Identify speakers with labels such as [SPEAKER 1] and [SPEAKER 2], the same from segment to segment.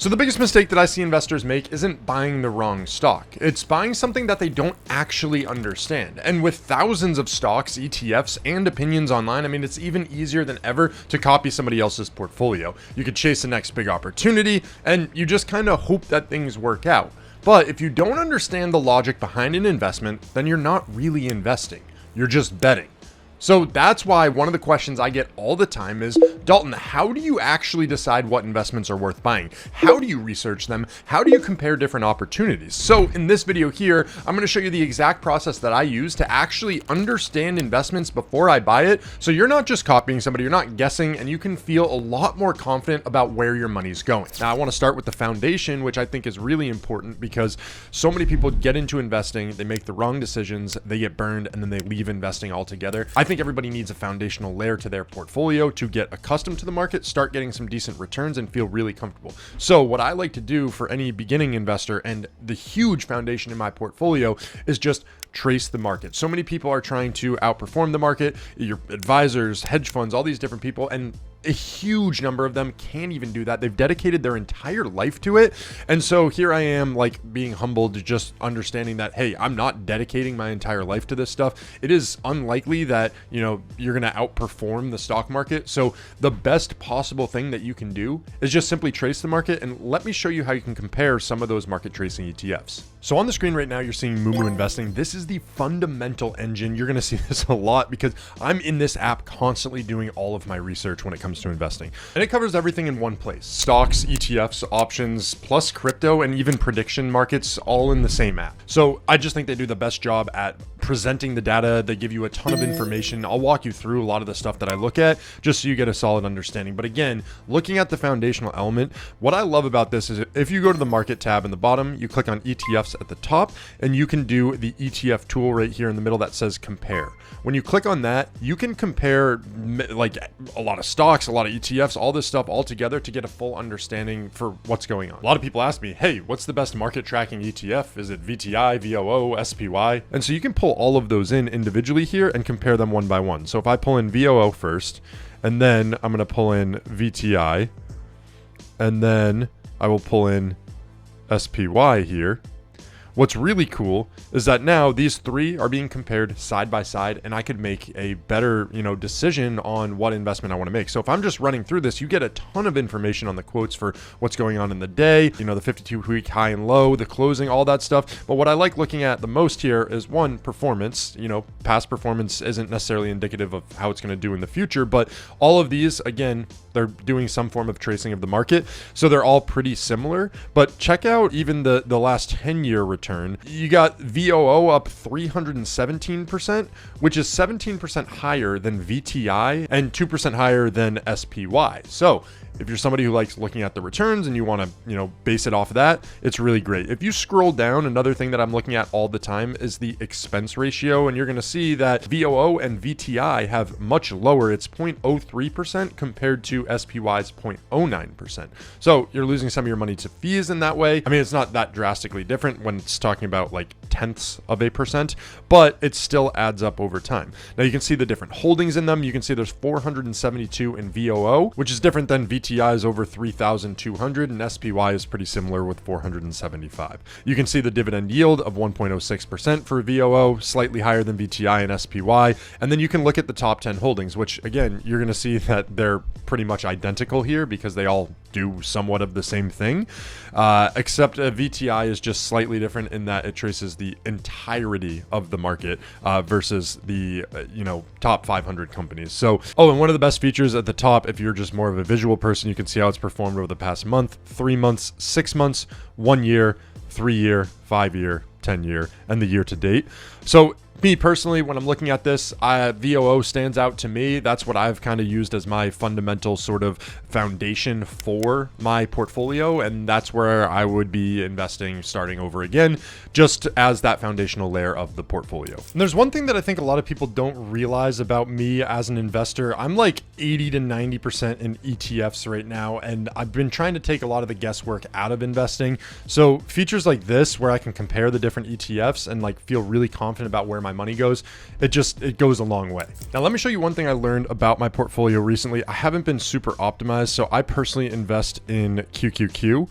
[SPEAKER 1] So the biggest mistake that I see investors make isn't buying the wrong stock. It's buying something that they don't actually understand. And with thousands of stocks, ETFs, and opinions online, I mean, it's even easier than ever to copy somebody else's portfolio. You could chase the next big opportunity, and you just kind of hope that things work out. But if you don't understand the logic behind an investment, then you're not really investing. You're just betting. So that's why one of the questions I get all the time is, Dalton, how do you actually decide what investments are worth buying? How do you research them? How do you compare different opportunities? So in this video here, I'm going to show you the exact process that I use to actually understand investments before I buy it. So you're not just copying somebody, you're not guessing, and you can feel a lot more confident about where your money's going. Now, I want to start with the foundation, which I think is really important because so many people get into investing, they make the wrong decisions, they get burned, and then they leave investing altogether. I think everybody needs a foundational layer to their portfolio to get accustomed to the market, start getting some decent returns, and feel really comfortable. So what I like to do for any beginning investor, and the huge foundation in my portfolio, is just trace the market. So many people are trying to outperform the market, your advisors, hedge funds, all these different people, and a huge number of them can't even do that. They've dedicated their entire life to it. And so here I am, like, being humbled to just understanding that, hey, I'm not dedicating my entire life to this stuff. It is unlikely that, you're going to outperform the stock market. So the best possible thing that you can do is just simply trace the market. And let me show you how you can compare some of those market tracing ETFs. So on the screen right now, you're seeing Moo Investing. This is the fundamental engine. You're going to see this a lot because I'm in this app constantly doing all of my research when it comes to investing. And it covers everything in one place: stocks, ETFs, options, plus crypto, and even prediction markets, all in the same app. So I just think they do the best job at presenting the data. They give you a ton of information. I'll walk you through a lot of the stuff that I look at just so you get a solid understanding. But again, looking at the foundational element, what I love about this is if you go to the market tab in the bottom, you click on ETFs at the top, and you can do the ETF tool right here in the middle that says compare. When you click on that, you can compare like a lot of stocks, a lot of ETFs, all this stuff all together to get a full understanding for what's going on. A lot of people ask me, hey, what's the best market tracking ETF? Is it VTI, VOO, SPY? And so you can pull all of those in individually here and compare them one by one. So if I pull in VOO first, and then I'm going to pull in VTI, and then I will pull in SPY here. What's really cool is that now these three are being compared side by side, and I could make a better, decision on what investment I want to make. So if I'm just running through this, you get a ton of information on the quotes for what's going on in the day, the 52-week high and low, the closing, all that stuff. But what I like looking at the most here is one, performance. Past performance isn't necessarily indicative of how it's going to do in the future, but all of these, again, they're doing some form of tracing of the market. So they're all pretty similar, but check out even the last 10-year return. You got VOO up 317%, which is 17% higher than VTI and 2% higher than SPY. So if you're somebody who likes looking at the returns and you want to, base it off of that, it's really great. If you scroll down, another thing that I'm looking at all the time is the expense ratio, and you're going to see that VOO and VTI have much lower. It's 0.03% compared to SPY's 0.09%. So you're losing some of your money to fees in that way. I mean, it's not that drastically different when it's talking about like tenths of a percent, but it still adds up over time. Now you can see the different holdings in them. You can see there's 472 in VOO, which is different than VTI is over 3,200, and SPY is pretty similar with 475. You can see the dividend yield of 1.06% for VOO, slightly higher than VTI and SPY. And then you can look at the top 10 holdings, which again, you're going to see that they're pretty much identical here because they all do somewhat of the same thing, except VTI is just slightly different in that it traces the entirety of the market versus the top 500 companies. So, and one of the best features at the top, if you're just more of a visual person, you can see how it's performed over the past month, 3 months, 6 months, 1 year, 3 year, 5 year, 10 year, and the year to date. So me personally, when I'm looking at this, VOO stands out to me. That's what I've kind of used as my fundamental sort of foundation for my portfolio, and that's where I would be investing starting over again, just as that foundational layer of the portfolio. And there's one thing that I think a lot of people don't realize about me as an investor. I'm like 80 to 90% in ETFs right now, and I've been trying to take a lot of the guesswork out of investing. So features like this, where I can compare the different ETFs and like feel really confident about where my money goes, it goes a long way. Now let me show you one thing I learned about my portfolio recently. I haven't been super optimized, so I personally invest in QQQ.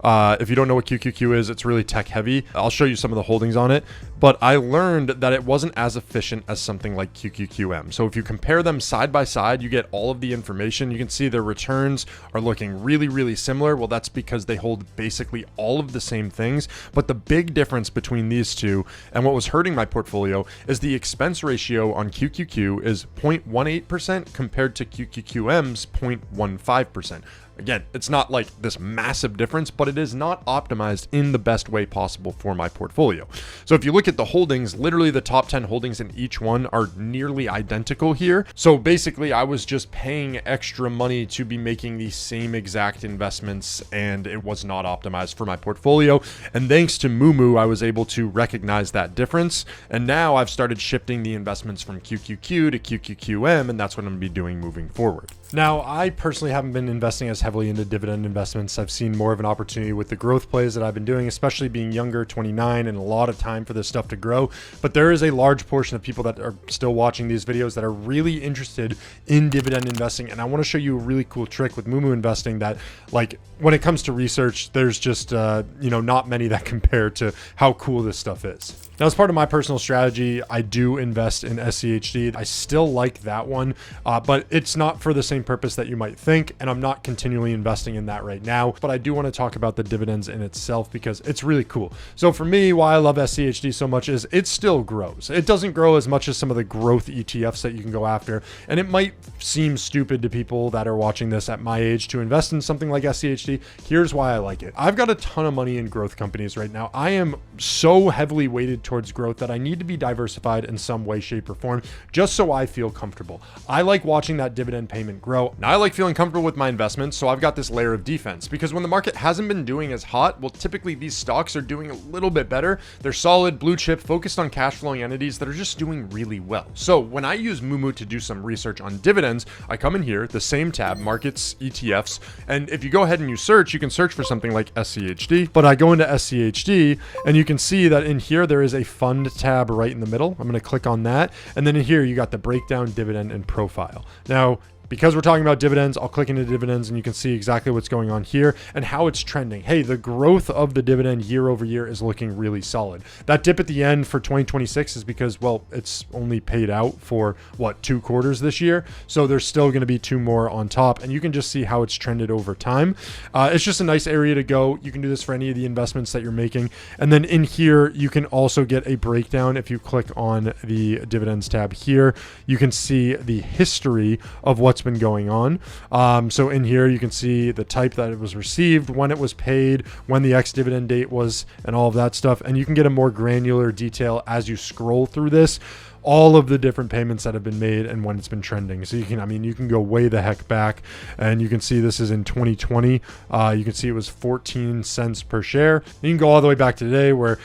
[SPEAKER 1] If you don't know what QQQ is, it's really tech heavy. I'll show you some of the holdings on it, but I learned that it wasn't as efficient as something like QQQM. So if you compare them side by side, you get all of the information. You can see their returns are looking really, really similar. Well, that's because they hold basically all of the same things. But the big difference between these two and what was hurting my portfolio is the expense ratio on QQQ is 0.18% compared to QQQM's 0.15%. Again, it's not like this massive difference, but it is not optimized in the best way possible for my portfolio. So if you look at the holdings, literally the top 10 holdings in each one are nearly identical here. So basically I was just paying extra money to be making the same exact investments, and it was not optimized for my portfolio. And thanks to Moomoo, I was able to recognize that difference. And now I've started shifting the investments from QQQ to QQQM, and that's what I'm gonna be doing moving forward. Now, I personally haven't been investing as heavily into dividend investments. I've seen more of an opportunity with the growth plays that I've been doing, especially being younger, 29, and a lot of time for this stuff to grow. But there is a large portion of people that are still watching these videos that are really interested in dividend investing. And I want to show you a really cool trick with Moomoo investing that, like, when it comes to research, there's just, not many that compare to how cool this stuff is. Now, as part of my personal strategy, I do invest in SCHD. I still like that one, but it's not for the same purpose that you might think, and I'm not continually investing in that right now. But I do want to talk about the dividends in itself because it's really cool. So for me, why I love SCHD so much is it still grows. It doesn't grow as much as some of the growth ETFs that you can go after, and it might seem stupid to people that are watching this at my age to invest in something like SCHD. Here's why I like it. I've got a ton of money in growth companies right now. I am so heavily weighted towards growth that I need to be diversified in some way, shape, or form, just so I feel comfortable. I like watching that dividend payment grow. Now, I like feeling comfortable with my investments, so I've got this layer of defense, because when the market hasn't been doing as hot, well, typically these stocks are doing a little bit better. They're solid, blue chip, focused on cash flowing entities that are just doing really well. So when I use Moomoo to do some research on dividends, I come in here, the same tab, markets, ETFs, and if you go ahead and you search, you can search for something like SCHD, but I go into SCHD and you can see that in here there is a fund tab right in the middle. I'm going to click on that, and then in here you got the breakdown, dividend, and profile. Now, because we're talking about dividends, I'll click into dividends and you can see exactly what's going on here and how it's trending. Hey, the growth of the dividend year over year is looking really solid. That dip at the end for 2026 is because, well, it's only paid out for what, 2 quarters this year. So there's still going to be 2 more on top, and you can just see how it's trended over time. It's just a nice area to go. You can do this for any of the investments that you're making. And then in here, you can also get a breakdown. If you click on the dividends tab here, you can see the history of what's been going on. So in here, you can see the type that it was received, when it was paid, when the ex-dividend date was, and all of that stuff. And you can get a more granular detail as you scroll through this, all of the different payments that have been made and when it's been trending. So you can go way the heck back, and you can see this is in 2020. You can see it was 14 cents per share. You can go all the way back to today where,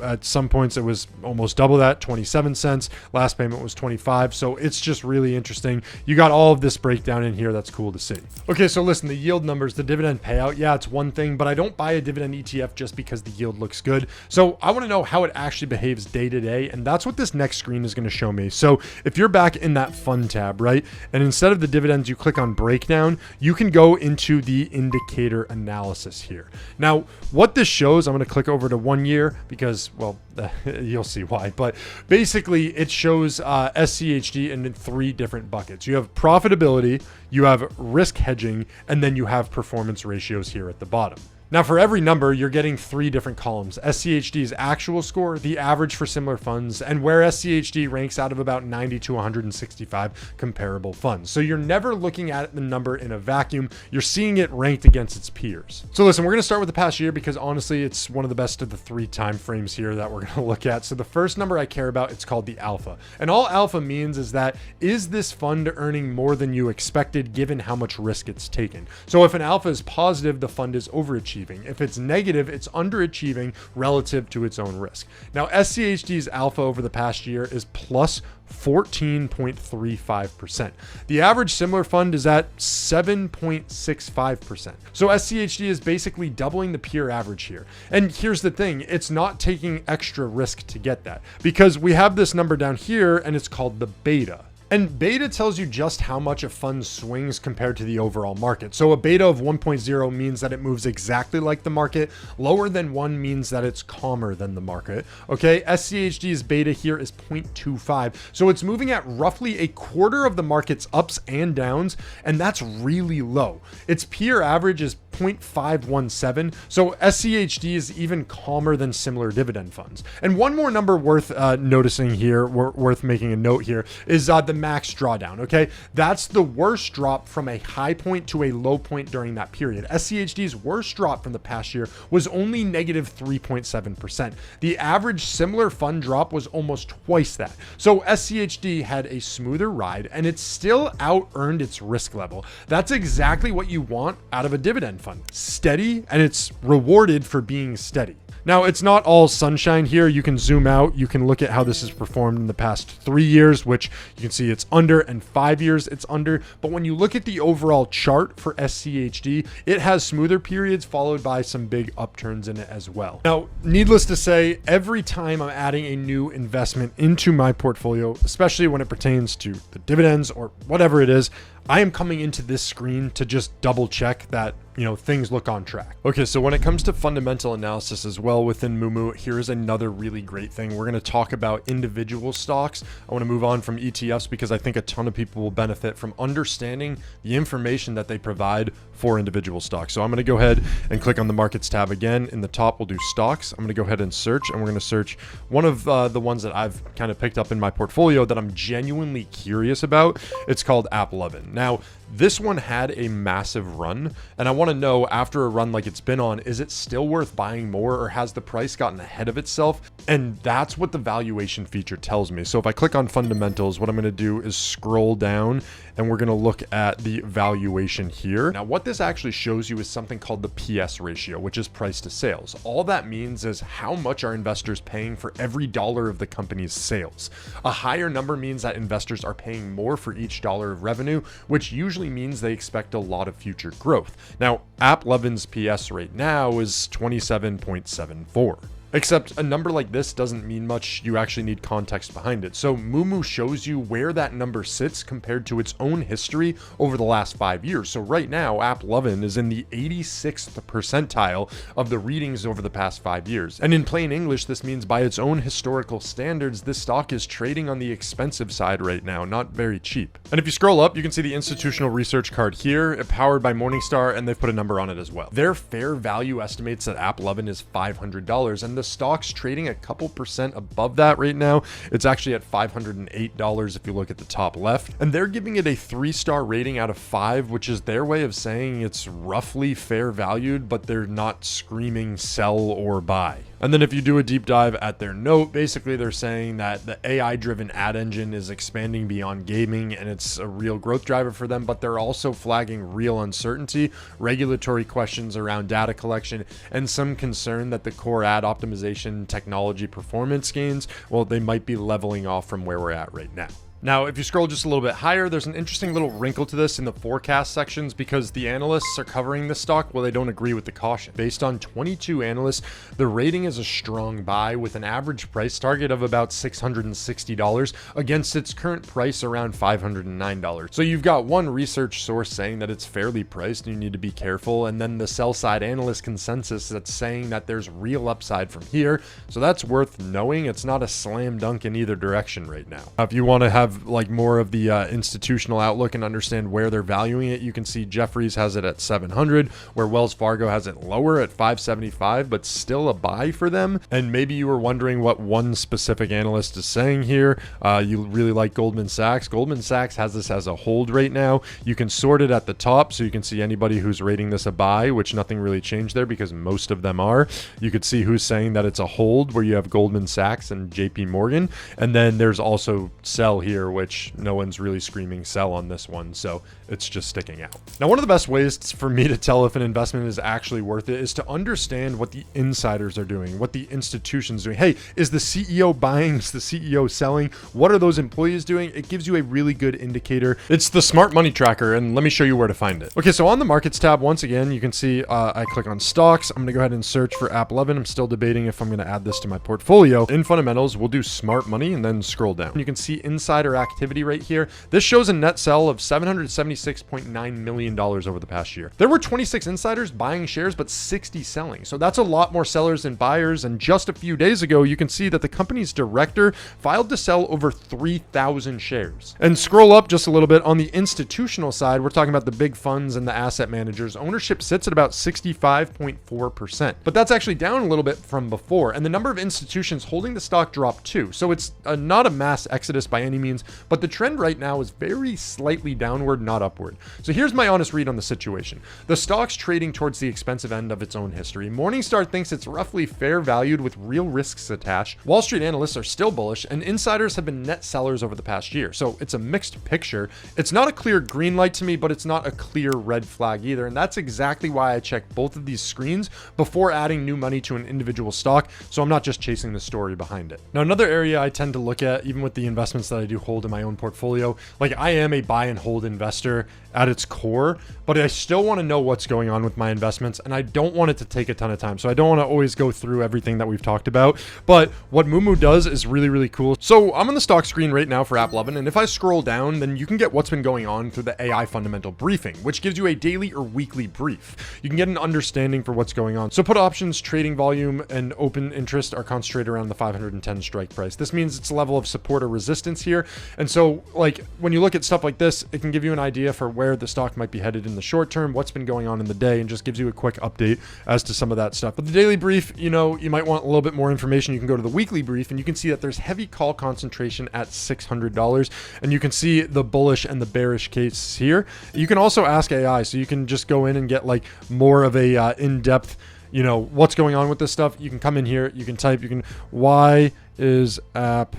[SPEAKER 1] at some points it was almost double that, 27 cents. Last payment was 25. So it's just really interesting. You got all of this breakdown in here. That's cool to see. Okay, so listen, the yield numbers, the dividend payout, yeah, it's one thing, but I don't buy a dividend ETF just because the yield looks good. So I want to know how it actually behaves day to day, and that's what this next screen is going to show me. So if you're back in that fund tab, right, and instead of the dividends, you click on breakdown, you can go into the indicator analysis here. Now, what this shows, I'm going to click over to 1 year because, well, you'll see why, but basically it shows SCHD in 3 different buckets. You have profitability, you have risk hedging, and then you have performance ratios here at the bottom. Now, for every number, you're getting 3 different columns: SCHD's actual score, the average for similar funds, and where SCHD ranks out of about 90 to 165 comparable funds. So you're never looking at the number in a vacuum. You're seeing it ranked against its peers. So listen, we're going to start with the past year because honestly, it's one of the best of the 3 time frames here that we're going to look at. So the first number I care about, it's called the alpha. And all alpha means is that, is this fund earning more than you expected given how much risk it's taken? So if an alpha is positive, the fund is overachieving. If it's negative, it's underachieving relative to its own risk. Now, SCHD's alpha over the past year is plus 14.35%. The average similar fund is at 7.65%. So SCHD is basically doubling the peer average here. And here's the thing, it's not taking extra risk to get that, because we have this number down here and it's called the beta. And beta tells you just how much a fund swings compared to the overall market. So a beta of 1.0 means that it moves exactly like the market. Lower than 1 means that it's calmer than the market. Okay, SCHD's beta here is 0.25. So it's moving at roughly a quarter of the market's ups and downs, and that's really low. Its peer average is 0.517. So SCHD is even calmer than similar dividend funds. And one more number worth noticing here, worth making a note here, is the max drawdown. Okay, that's the worst drop from a high point to a low point during that period. SCHD's worst drop from the past year was only negative 3.7%. The average similar fund drop was almost twice that. So SCHD had a smoother ride, and it still out-earned its risk level. That's exactly what you want out of a dividend fund. Steady, and it's rewarded for being steady. Now, it's not all sunshine here. You can zoom out. You can look at how this has performed in the past 3 years, which you can see it's under, and 5 years it's under. But when you look at the overall chart for SCHD, it has smoother periods followed by some big upturns in it as well. Now, needless to say, every time I'm adding a new investment into my portfolio, especially when it pertains to the dividends or whatever it is, I am coming into this screen to just double check that, things look on track. Okay, so when it comes to fundamental analysis as well within Moomoo, here's another really great thing. We're going to talk about individual stocks. I want to move on from ETFs because I think a ton of people will benefit from understanding the information that they provide for individual stocks. So I'm going to go ahead and click on the markets tab again. In the top, we'll do stocks. I'm going to go ahead and search, and we're going to search one of the ones that I've kind of picked up in my portfolio that I'm genuinely curious about. It's called AppLovin. Now, this one had a massive run, and I want to know, after a run like it's been on, is it still worth buying more, or has the price gotten ahead of itself? And that's what the valuation feature tells me. So if I click on fundamentals, what I'm going to do is scroll down, and we're going to look at the valuation here. Now, what this actually shows you is something called the PS ratio, which is price to sales. All that means is how much are investors paying for every dollar of the company's sales. A higher number means that investors are paying more for each dollar of revenue, which usually means they expect a lot of future growth. Now, AppLovin's PS right now is 27.74. Except a number like this doesn't mean much. You actually need context behind it. So Moomoo shows you where that number sits compared to its own history over the last 5 years. So right now, AppLovin is in the 86th percentile of the readings over the past 5 years. And in plain English, this means by its own historical standards, this stock is trading on the expensive side right now, not very cheap. And if you scroll up, you can see the institutional research card here, powered by Morningstar, and they've put a number on it as well. Their fair value estimates that AppLovin is $500, and the stock's trading a couple percent above that right now. It's actually at $508 if you look at the top left, and they're giving it a 3-star rating out of 5, which is their way of saying it's roughly fair valued, but they're not screaming sell or buy. And then if you do a deep dive at their note, basically they're saying that the AI-driven ad engine is expanding beyond gaming, and it's a real growth driver for them, but they're also flagging real uncertainty, regulatory questions around data collection, and some concern that the core ad optimization technology performance gains, well, they might be leveling off from where we're at right now. Now, if you scroll just a little bit higher, there's an interesting little wrinkle to this in the forecast sections because the analysts are covering this stock. Well, they don't agree with the caution. Based on 22 analysts, the rating is a strong buy with an average price target of about $660 against its current price around $509. So you've got one research source saying that it's fairly priced and you need to be careful, and then the sell side analyst consensus that's saying that there's real upside from here. So that's worth knowing. It's not a slam dunk in either direction right now. If you want to have like more of the institutional outlook and understand where they're valuing it, you can see Jefferies has it at 700, where Wells Fargo has it lower at 575, but still a buy for them. And maybe you were wondering what one specific analyst is saying here. You really like Goldman Sachs. Goldman Sachs has this as a hold right now. You can sort it at the top, so you can see anybody who's rating this a buy, which nothing really changed there because most of them are. You could see who's saying that it's a hold, where you have Goldman Sachs and JP Morgan. And then there's also sell here, which no one's really screaming sell on this one, so it's just sticking out. Now, one of the best ways for me to tell if an investment is actually worth it is to understand what the insiders are doing, what the institution's doing. Hey, is the CEO buying? Is the CEO selling? What are those employees doing? It gives you a really good indicator. It's the smart money tracker, and let me show you where to find it. Okay, so on the markets tab, once again, you can see I click on stocks. I'm going to go ahead and search for AppLovin. I'm still debating if I'm going to add this to my portfolio. In fundamentals, we'll do smart money and then scroll down. You can see insider insider activity right here, this shows a net sell of $776.9 million over the past year. There were 26 insiders buying shares, but 60 selling. So that's a lot more sellers than buyers. And just a few days ago, you can see that the company's director filed to sell over 3,000 shares. And scroll up just a little bit on the institutional side, we're talking about the big funds and the asset managers. Ownership sits at about 65.4%, but that's actually down a little bit from before. And the number of institutions holding the stock dropped too. So it's not a mass exodus by any means, but the trend right now is very slightly downward, not upward. So here's my honest read on the situation. The stock's trading towards the expensive end of its own history. Morningstar thinks it's roughly fair valued with real risks attached. Wall Street analysts are still bullish, and insiders have been net sellers over the past year. So it's a mixed picture. It's not a clear green light to me, but it's not a clear red flag either. And that's exactly why I check both of these screens before adding new money to an individual stock. So I'm not just chasing the story behind it. Now, another area I tend to look at, even with the investments that I do hold in my own portfolio, like I am a buy and hold investor at its core, but I still want to know what's going on with my investments, and I don't want it to take a ton of time. So I don't want to always go through everything that we've talked about, but what Moomoo does is really, really cool. So I'm on the stock screen right now for AppLovin, and if I scroll down, then you can get what's been going on through the AI fundamental briefing, which gives you a daily or weekly brief. You can get an understanding for what's going on. So put options, trading volume, and open interest are concentrated around the 510 strike price. This means it's a level of support or resistance here. And so like when you look at stuff like this, it can give you an idea for where the stock might be headed in the short term, what's been going on in the day, and just gives you a quick update as to some of that stuff. But the daily brief, you know, you might want a little bit more information. You can go to the weekly brief, and you can see that there's heavy call concentration at $600, and you can see the bullish and the bearish case here. You can also ask AI, so you can just go in and get like more of a in-depth, you know, what's going on with this stuff. You can come in here, you can type, why is app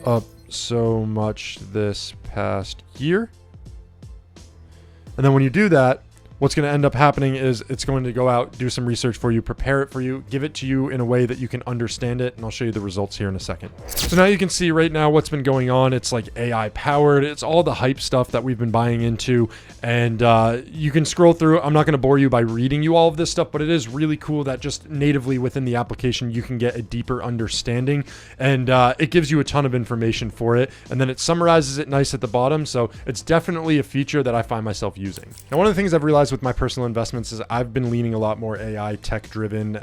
[SPEAKER 1] up so much this past year? And then when you do that, what's going to end up happening is it's going to go out, do some research for you, prepare it for you, give it to you in a way that you can understand it. And I'll show you the results here in a second. So now you can see right now what's been going on. It's like AI powered. It's all the hype stuff that we've been buying into. And you can scroll through. I'm not going to bore you by reading you all of this stuff, but it is really cool that just natively within the application, you can get a deeper understanding. And it gives you a ton of information for it. And then it summarizes it nice at the bottom. So it's definitely a feature that I find myself using. Now, one of the things I've realized with my personal investments is I've been leaning a lot more AI tech driven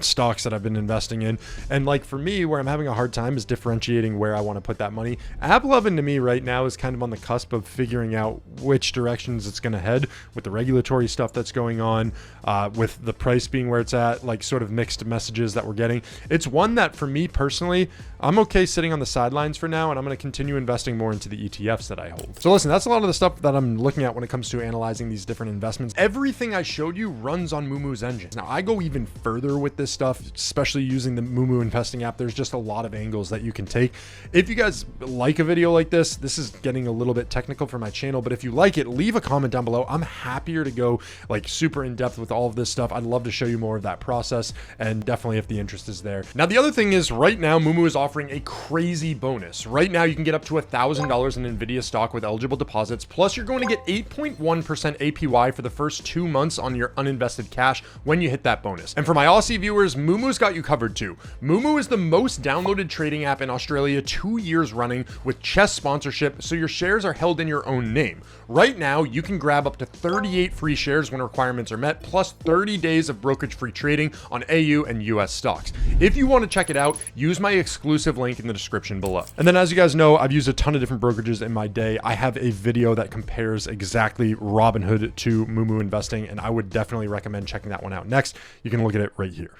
[SPEAKER 1] stocks that I've been investing in. And like for me, where I'm having a hard time is differentiating where I want to put that money. AppLovin to me right now is kind of on the cusp of figuring out which directions it's going to head with the regulatory stuff that's going on, with the price being where it's at, like sort of mixed messages that we're getting. It's one that for me personally, I'm okay sitting on the sidelines for now, and I'm going to continue investing more into the ETFs that I hold. So listen, that's a lot of the stuff that I'm looking at when it comes to analyzing these different investments. Everything I showed you runs on Moomoo's engine. Now I go even further with this stuff, especially using the Moomoo investing app. There's just a lot of angles that you can take. If you guys like a video like this, this is getting a little bit technical for my channel, but if you like it, leave a comment down below. I'm happier to go like super in depth with all of this stuff. I'd love to show you more of that process, and definitely if the interest is there. Now, the other thing is right now, Moomoo is offering a crazy bonus. Right now, you can get up to $1,000 in NVIDIA stock with eligible deposits. Plus, you're going to get 8.1% APY for the first 2 months on your uninvested cash when you hit that bonus. And for my Aussie viewers, Moomoo's got you covered too. Moomoo is the most downloaded trading app in Australia 2 years running with chess sponsorship, so your shares are held in your own name. Right now, you can grab up to 38 free shares when requirements are met, plus 30 days of brokerage-free trading on AU and US stocks. If you want to check it out, use my exclusive link in the description below. And then as you guys know, I've used a ton of different brokerages in my day. I have a video that compares exactly Robinhood to Moomoo investing, and I would definitely recommend checking that one out next. You can look at it right here.